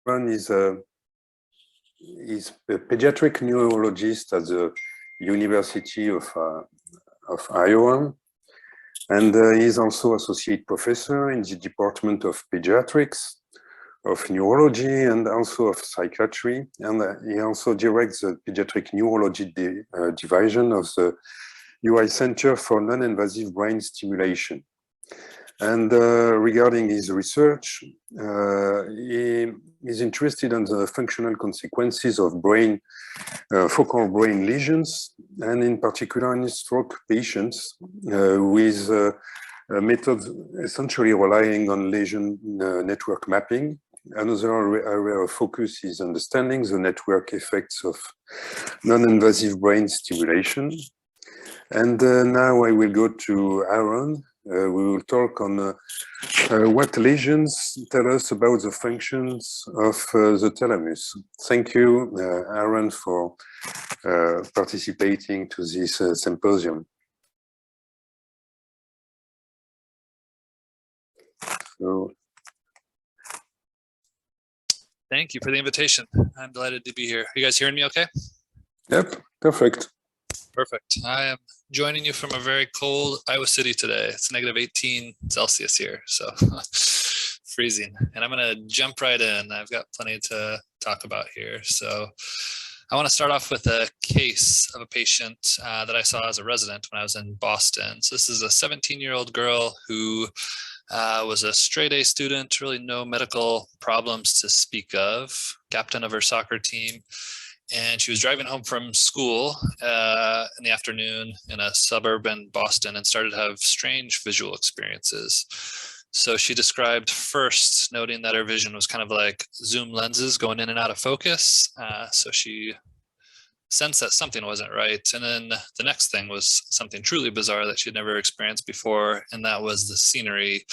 Aaron is a pediatric neurologist at the University of Iowa, and he's also associate professor in the Department of Pediatrics, of Neurology, and also of Psychiatry. And he also directs the Pediatric Neurology Division of the UI Center for Non-Invasive Brain Stimulation. And regarding his research, he is interested in the functional consequences of focal brain lesions, and in particular in stroke patients with methods essentially relying on lesion network mapping. Another area of focus is understanding the network effects of non-invasive brain stimulation. And now I will go to Aaron. We will talk on what lesions tell us about the functions of the thalamus. Thank you, Aaron, for participating to this symposium. Thank you for the invitation. I'm delighted to be here. Are you guys hearing me okay? Yep, perfect. Perfect. I am joining you from a very cold Iowa City today. It's -18 Celsius here, so freezing. And I'm going to jump right in. I've got plenty to talk about here. So I want to start off with a case of a patient that I saw as a resident when I was in Boston. So this is a 17-year-old girl who was a straight A student, really no medical problems to speak of, captain of her soccer team. And she was driving home from school in the afternoon in a suburb in Boston and started to have strange visual experiences. So she described first noting that her vision was kind of like zoom lenses going in and out of focus. So she sensed that something wasn't right. And then the next thing was something truly bizarre that she'd never experienced before. And that was the scenery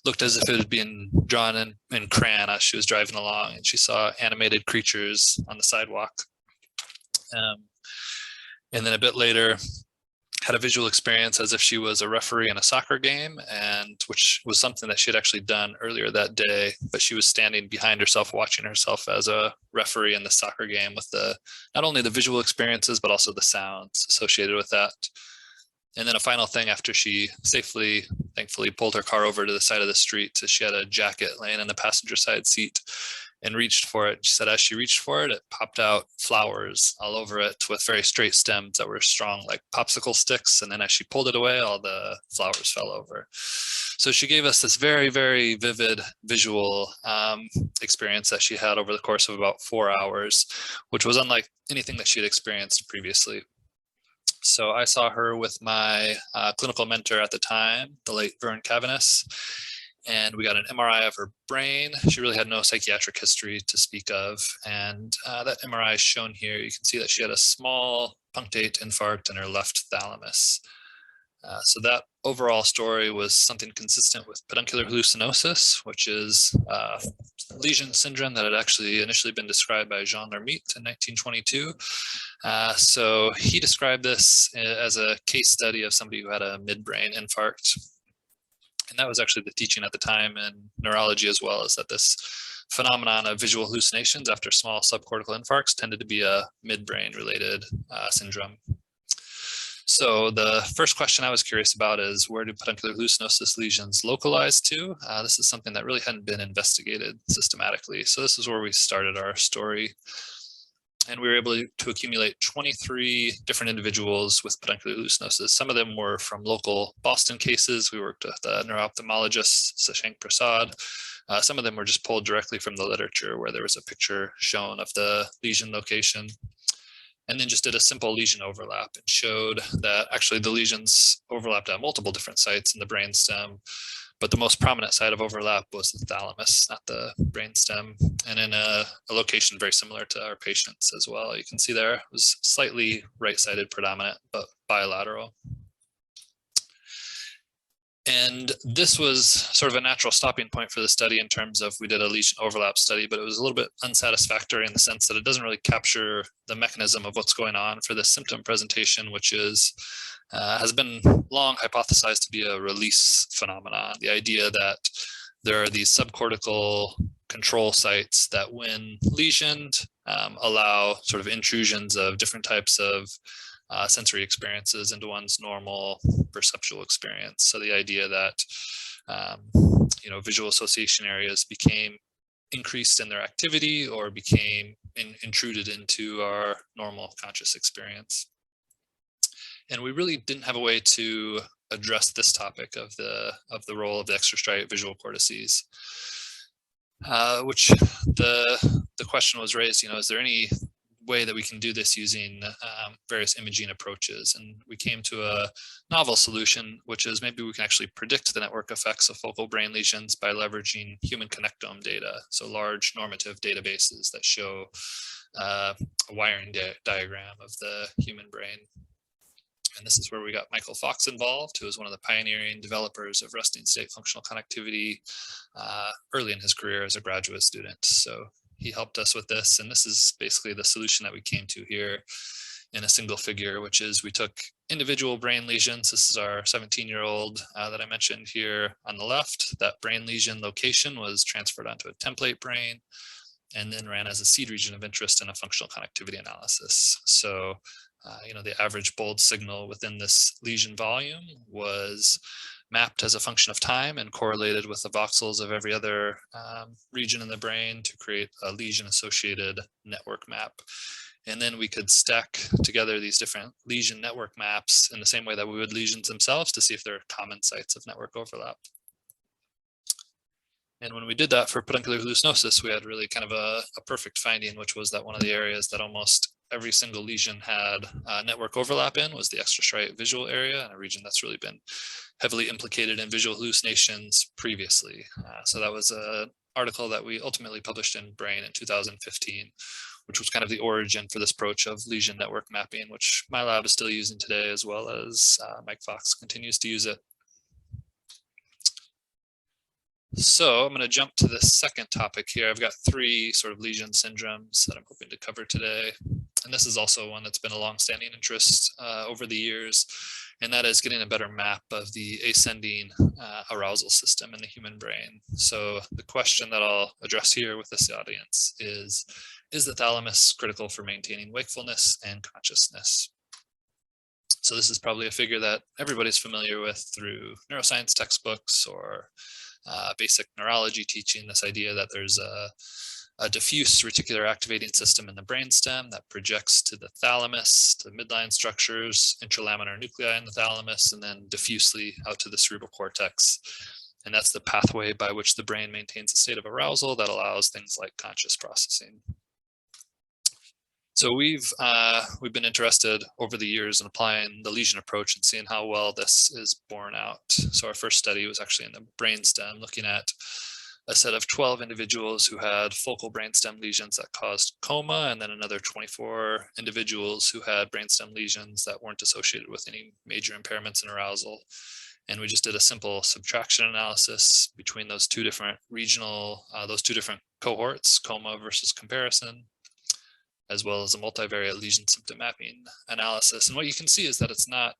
looked as if it had been drawn in crayon as she was driving along, and she saw animated creatures on the sidewalk. And then a bit later, had a visual experience as if she was a referee in a soccer game, and which was something that she had actually done earlier that day, but she was standing behind herself, watching herself as a referee in the soccer game with not only the visual experiences, but also the sounds associated with that. And then a final thing after she safely, thankfully, pulled her car over to the side of the street, she had a jacket laying in the passenger side seat and reached for it. She said as she reached for it, it popped out flowers all over it with very straight stems that were strong like popsicle sticks. And then as she pulled it away, all the flowers fell over. So she gave us this very, very vivid visual experience that she had over the course of about 4 hours, which was unlike anything that she had experienced previously. So I saw her with my clinical mentor at the time, the late Vern Cavanis, and we got an MRI of her brain. She really had no psychiatric history to speak of. And that MRI is shown here. You can see that she had a small punctate infarct in her left thalamus. So that overall story was something consistent with peduncular hallucinosis, which is lesion syndrome that had actually initially been described by Jean Lermite in 1922. So he described this as a case study of somebody who had a midbrain infarct. And that was actually the teaching at the time in neurology as well, is that this phenomenon of visual hallucinations after small subcortical infarcts tended to be a midbrain related syndrome. So the first question I was curious about is, where do peduncular hallucinosis lesions localize to? This is something that really hadn't been investigated systematically. So this is where we started our story. And we were able to accumulate 23 different individuals with peduncular hallucinosis. Some of them were from local Boston cases. We worked with the neuro-ophthalmologist, Sashank Prasad. Some of them were just pulled directly from the literature where there was a picture shown of the lesion location. And then just did a simple lesion overlap and showed that actually the lesions overlapped at multiple different sites in the brainstem. But the most prominent site of overlap was the thalamus, not the brainstem, and in a location very similar to our patients as well. You can see there it was slightly right-sided predominant, but bilateral. And this was sort of a natural stopping point for the study in terms of we did a lesion overlap study, but it was a little bit unsatisfactory in the sense that it doesn't really capture the mechanism of what's going on for this symptom presentation, which is has been long hypothesized to be a release phenomenon. The idea that there are these subcortical control sites that, when lesioned, allow sort of intrusions of different types of sensory experiences into one's normal perceptual experience. So the idea that visual association areas became increased in their activity or became intruded into our normal conscious experience. And we really didn't have a way to address this topic of the role of the extrastriate visual cortices, which the question was raised, is there any way that we can do this using various imaging approaches? And we came to a novel solution, which is maybe we can actually predict the network effects of focal brain lesions by leveraging human connectome data. So large normative databases that show a wiring diagram of the human brain. And this is where we got Michael Fox involved, who was one of the pioneering developers of resting state functional connectivity early in his career as a graduate student. So he helped us with this, and this is basically the solution that we came to here in a single figure, which is we took individual brain lesions. This is our 17-year-old that I mentioned here on the left. That brain lesion location was transferred onto a template brain and then ran as a seed region of interest in a functional connectivity analysis. So the average bold signal within this lesion volume was mapped as a function of time and correlated with the voxels of every other region in the brain to create a lesion associated network map. And then we could stack together these different lesion network maps in the same way that we would lesions themselves to see if there are common sites of network overlap. And when we did that for peduncular hallucinosis, we had really kind of a perfect finding, which was that one of the areas that almost every single lesion had network overlap in was the extrastriate visual area, and a region that's really been heavily implicated in visual hallucinations previously. So that was an article that we ultimately published in Brain in 2015, which was kind of the origin for this approach of lesion network mapping, which my lab is still using today, as well as Mike Fox continues to use it. So I'm going to jump to the second topic here. I've got three sort of lesion syndromes that I'm hoping to cover today. And this is also one that's been a longstanding interest over the years, and that is getting a better map of the ascending arousal system in the human brain. So the question that I'll address here with this audience is the thalamus critical for maintaining wakefulness and consciousness? So this is probably a figure that everybody's familiar with through neuroscience textbooks or basic neurology teaching, this idea that there's a diffuse reticular activating system in the brainstem that projects to the thalamus, to midline structures, intralaminar nuclei in the thalamus, and then diffusely out to the cerebral cortex. And that's the pathway by which the brain maintains a state of arousal that allows things like conscious processing. So we've been interested over the years in applying the lesion approach and seeing how well this is borne out. So our first study was actually in the brainstem, looking at a set of 12 individuals who had focal brainstem lesions that caused coma, and then another 24 individuals who had brainstem lesions that weren't associated with any major impairments in arousal. And we just did a simple subtraction analysis between those two different cohorts, coma versus comparison, as well as a multivariate lesion symptom mapping analysis. And what you can see is that it's not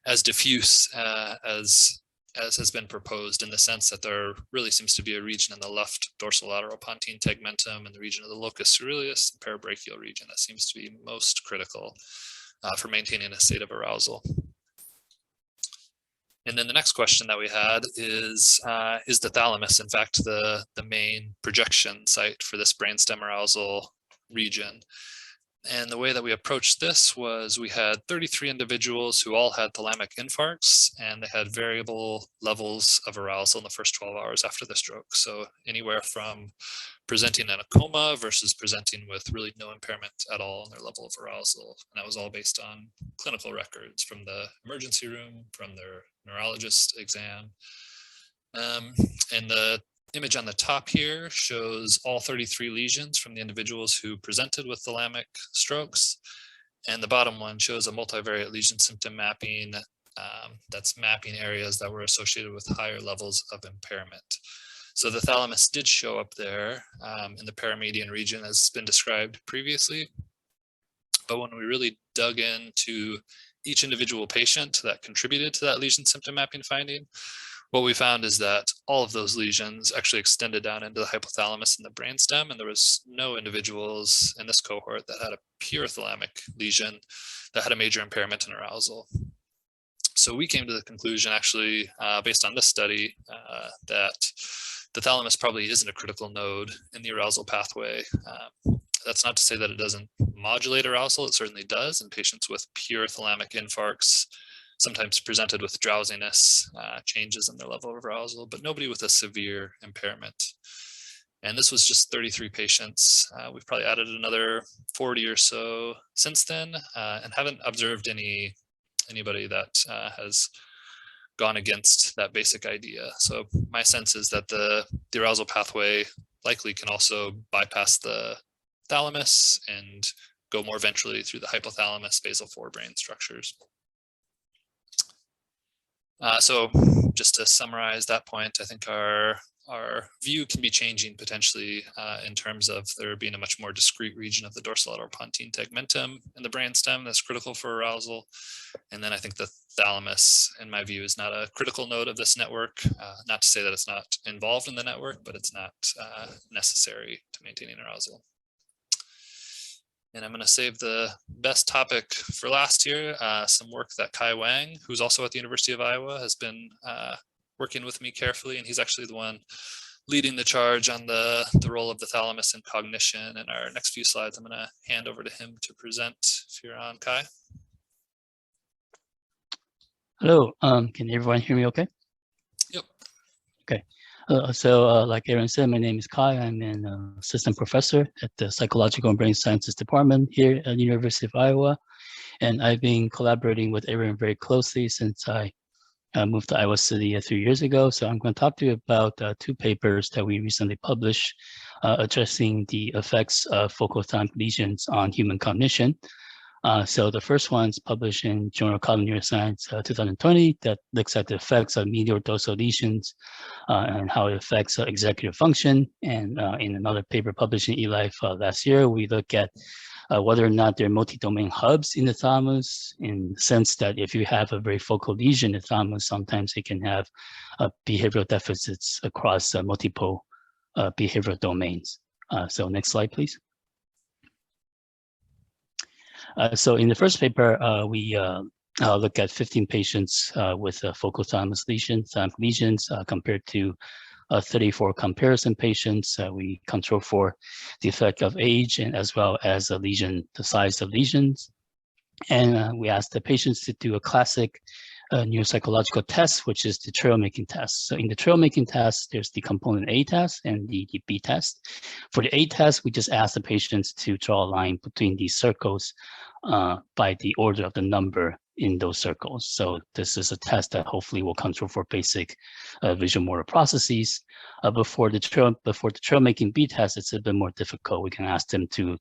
as diffuse as has been proposed, in the sense that there really seems to be a region in the left dorsolateral pontine tegmentum and the region of the locus coeruleus, the parabrachial region, that seems to be most critical for maintaining a state of arousal. And then the next question that we had is the thalamus, in fact, the main projection site for this brainstem arousal region? And the way that we approached this was we had 33 individuals who all had thalamic infarcts, and they had variable levels of arousal in the first 12 hours after the stroke. So anywhere from presenting in a coma versus presenting with really no impairment at all in their level of arousal. And that was all based on clinical records from the emergency room, from their neurologist exam. And the image on the top here shows all 33 lesions from the individuals who presented with thalamic strokes. And the bottom one shows a multivariate lesion symptom mapping that's mapping areas that were associated with higher levels of impairment. So the thalamus did show up there in the paramedian region, as has been described previously. But when we really dug into each individual patient that contributed to that lesion symptom mapping finding, what we found is that all of those lesions actually extended down into the hypothalamus and the brainstem, and there was no individuals in this cohort that had a pure thalamic lesion that had a major impairment in arousal. So we came to the conclusion, actually, based on this study, that the thalamus probably isn't a critical node in the arousal pathway. That's not to say that it doesn't modulate arousal. It certainly does in patients with pure thalamic infarcts, sometimes presented with drowsiness, changes in their level of arousal, but nobody with a severe impairment. And this was just 33 patients. We've probably added another 40 or so since then, and haven't observed anybody that has gone against that basic idea. So my sense is that the arousal pathway likely can also bypass the thalamus and go more ventrally through the hypothalamus basal forebrain structures. So just to summarize that point, I think our view can be changing potentially in terms of there being a much more discrete region of the dorsolateral pontine tegmentum in the brainstem that's critical for arousal. And then I think the thalamus, in my view, is not a critical node of this network. Not to say that it's not involved in the network, but it's not necessary to maintaining arousal. And I'm going to save the best topic for last here, some work that Kai Wang, who's also at the University of Iowa, has been working with me carefully. And he's actually the one leading the charge on the role of the thalamus in cognition. In our next few slides, I'm going to hand over to him to present. If you're on, Kai. Hello, can everyone hear me okay? Yep. Okay. Like Aaron said, my name is Kai. I'm an assistant professor at the Psychological and Brain Sciences Department here at the University of Iowa. And I've been collaborating with Aaron very closely since I moved to Iowa City 3 years ago. So I'm going to talk to you about 2 papers that we recently published addressing the effects of focal thalamic lesions on human cognition. So the first one's published in Journal of Cognitive Neuroscience 2020 that looks at the effects of medial dorsal lesions and how it affects executive function. And in another paper published in eLife last year, we look at whether or not there are multi-domain hubs in the thalamus, in the sense that if you have a very focal lesion in the thalamus, sometimes it can have behavioral deficits across multiple behavioral domains. So next slide, please. So in the first paper, we look at 15 patients with focal thalamus lesions compared to 34 comparison patients. We control for the effect of age and as well as the size of lesions. And we asked the patients to do a classic neuropsychological test, which is the trail making test. So in the trail making test, there's the component A test and the B test. For the A test, we just ask the patients to draw a line between these circles by the order of the number in those circles. So this is a test that hopefully will control for basic visual motor processes. Before the trail making B test, it's a bit more difficult. We can ask them to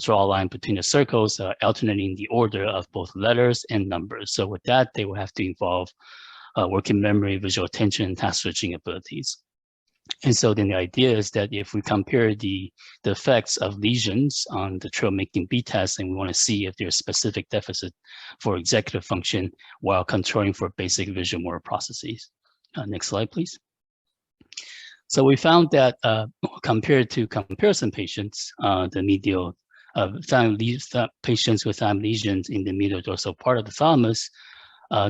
draw a line between the circles, alternating the order of both letters and numbers. So with that, they will have to involve working memory, visual attention, and task switching abilities. And so then the idea is that if we compare the effects of lesions on the trail making B test, and we want to see if there's specific deficit for executive function while controlling for basic visual motor processes. Next slide, please. So we found that compared to comparison patients, the medial patients with thalamic lesions in the medial dorsal part of the thalamus,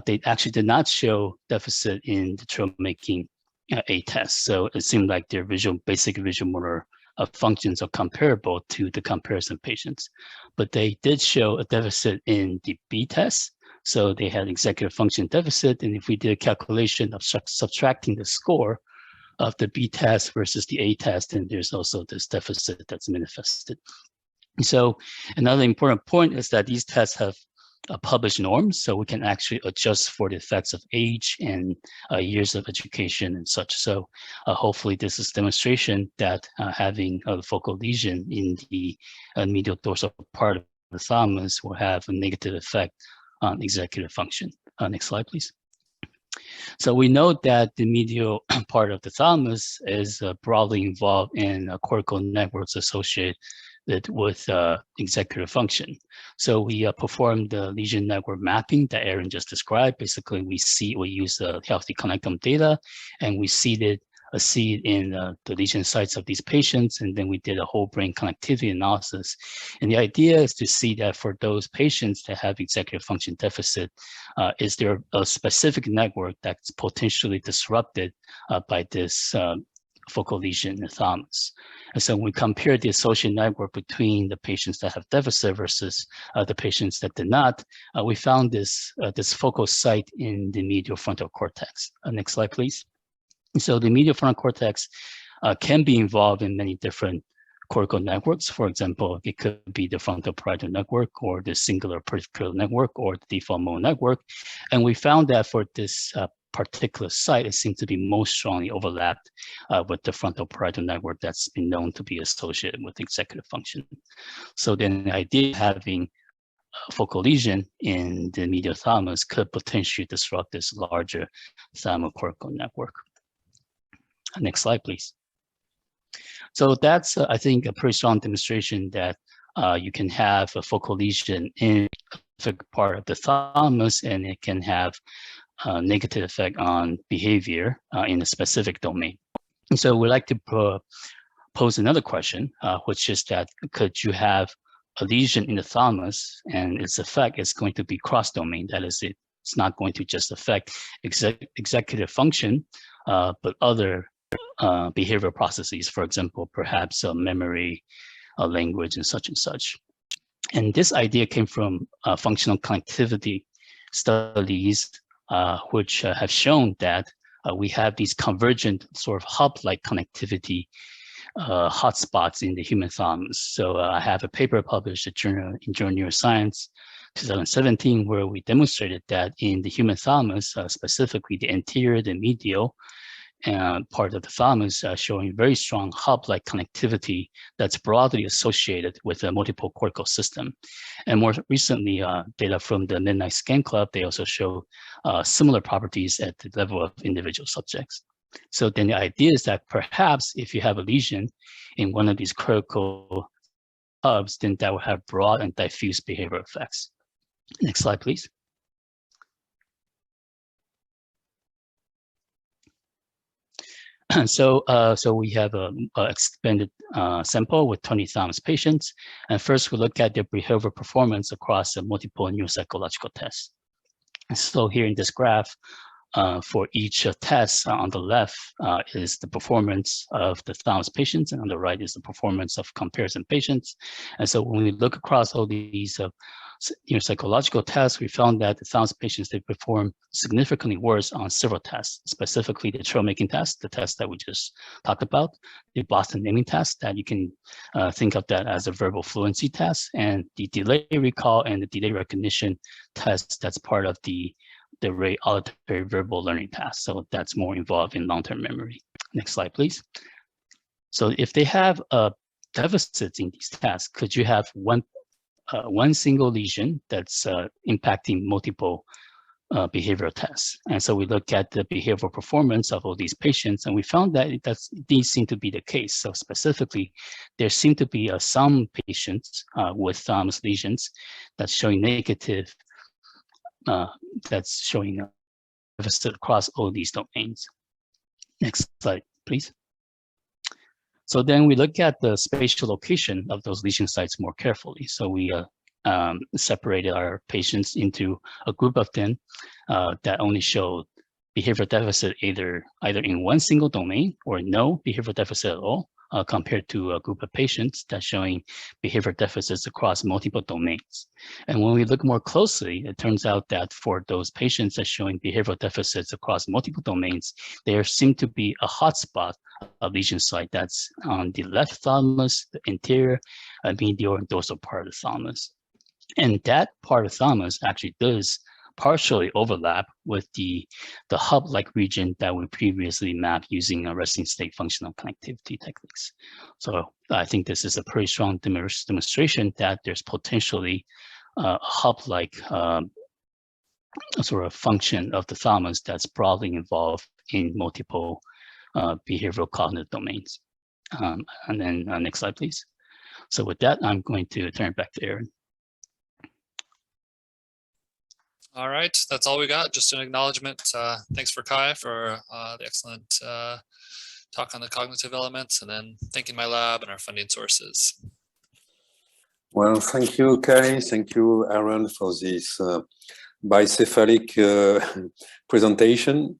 they actually did not show deficit in the trail making A test. So it seemed like their basic visual motor functions are comparable to the comparison patients. But they did show a deficit in the B test. So they had executive function deficit. And if we did a calculation of subtracting the score of the B test versus the A test, then there's also this deficit that's manifested. So another important point is that these tests have published norms, so we can actually adjust for the effects of age and years of education and such. So hopefully this is demonstration that having a focal lesion in the medial dorsal part of the thalamus will have a negative effect on executive function. Next slide, please. So we know that the medial part of the thalamus is broadly involved in cortical networks associated with executive function. So we performed the lesion network mapping that Aaron just described. Basically, we use the healthy connectome data, and we seeded a seed in the lesion sites of these patients, and then we did a whole brain connectivity analysis. And the idea is to see that for those patients that have executive function deficit, is there a specific network that's potentially disrupted by this focal lesion in the thalamus. And so when we compare the associated network between the patients that have deficit versus the patients that did not, we found this focal site in the medial frontal cortex. Next slide, please. So the medial frontal cortex can be involved in many different cortical networks. For example, it could be the frontal parietal network, or the singular peripheral network, or the default mode network. And we found that for this particular site, it seems to be most strongly overlapped with the frontal parietal network that's been known to be associated with executive function. So then the idea of having a focal lesion in the medial thalamus could potentially disrupt this larger thalamocortical network. Next slide, please. So that's, I think, a pretty strong demonstration that you can have a focal lesion in a specific part of the thalamus, and it can have a negative effect on behavior in a specific domain. And so we'd like to pose another question, which is that could you have a lesion in the thalamus and its effect is going to be cross-domain? That is, it's not going to just affect executive function, but other behavioral processes, for example, perhaps memory, language, and such. And this idea came from functional connectivity studies, which have shown that we have these convergent sort of hub-like connectivity hotspots in the human thalamus. So I have a paper published in Journal Neuroscience 2017, where we demonstrated that in the human thalamus, specifically the anterior, the medial, part of the thalamus, showing very strong hub-like connectivity that's broadly associated with a multiple cortical system. And more recently, data from the Midnight Scan Club, they also show similar properties at the level of individual subjects. So then the idea is that perhaps if you have a lesion in one of these critical hubs, then that will have broad and diffuse behavioral effects. Next slide, please. So we have an expanded sample with 20 thalamus patients. And first we look at their behavioral performance across multiple neuropsychological tests. So here in this graph, for each test on the left is the performance of the thalamus patients, and on the right is the performance of comparison patients. And so when we look across all these neuropsychological tests, we found that the thalamus patients, they perform significantly worse on several tests, specifically the trail-making test, the test that we just talked about, the Boston naming test, that you can think of that as a verbal fluency test, and the delay recall and the delay recognition test that's part of the rate auditory verbal learning task. So that's more involved in long-term memory. Next slide, please. So if they have deficits in these tests, could you have one single lesion that's impacting multiple behavioral tests? And so we look at the behavioral performance of all these patients, and we found that these seem to be the case. So specifically, there seem to be some patients with thalamus lesions that's showing negative, that's showing a deficit across all these domains. Next slide, please. So then we look at the spatial location of those lesion sites more carefully. So we separated our patients into a group of them that only showed behavioral deficit either in one single domain or no behavioral deficit at all, compared to a group of patients that's showing behavior deficits across multiple domains. And when we look more closely, it turns out that for those patients that showing behavioral deficits across multiple domains, there seem to be a hotspot of lesion site that's on the left thalamus, the anterior, medial, and dorsal part of the thalamus. And that part of the thalamus actually does partially overlap with the hub-like region that we previously mapped using resting state functional connectivity techniques. So I think this is a pretty strong demonstration that there's potentially a hub-like sort of function of the thalamus that's broadly involved in multiple behavioral cognitive domains. And then next slide, please. So with that, I'm going to turn it back to Aaron. All right, that's all we got. Just an acknowledgement. Thanks for Kai for the excellent talk on the cognitive elements, and then thanking my lab and our funding sources. Well, thank you, Kai. Thank you, Aaron, for this bicephalic presentation.